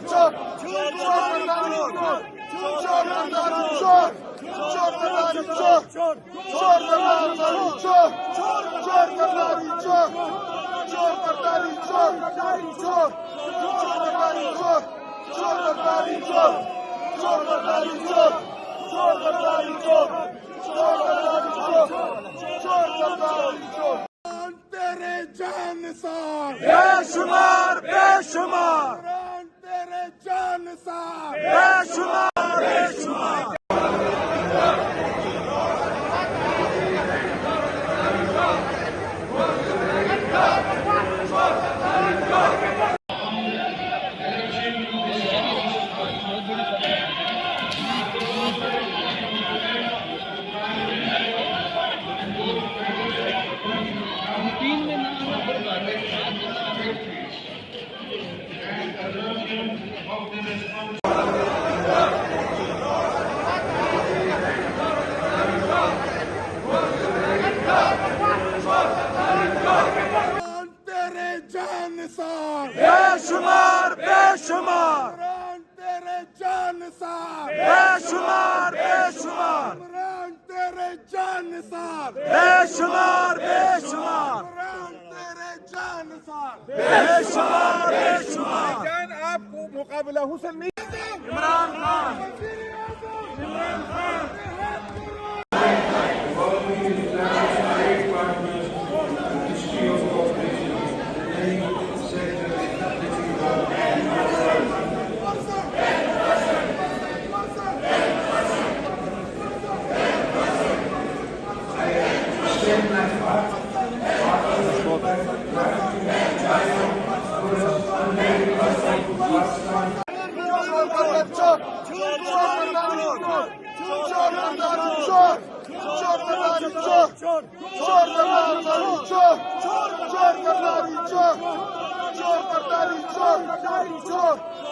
çok. Çok merdani çok. Çok merdani çok. Çok merdani çok. Çok merdani çok. Çok merdani çok. Çok merdani çok. Çok. Çok merdani çok. Çok merdani çok. Çok merdani çok. Çok merdani çok. Çok merdani çok. Çok merdani çok. तेरे जान सार बेशुमार बेशुमार तेरे जान सार बेशुमार बेशुमार तेरे जान सार बेशुमार बेशुमार तेरे जान सार बेशुमार बेशुमार तेरे जान सार बेशुमार बेशुमार तेरे जान सार बेशुमार बेशुमार كان आपको मुकाबला Hussain Imran Khan Imran Khan çok. Çok merdani çok. Çok merdani çok. Çok merdani çok. Çok merdani çok. Çok merdani çok. Çok merdani çok. Çok.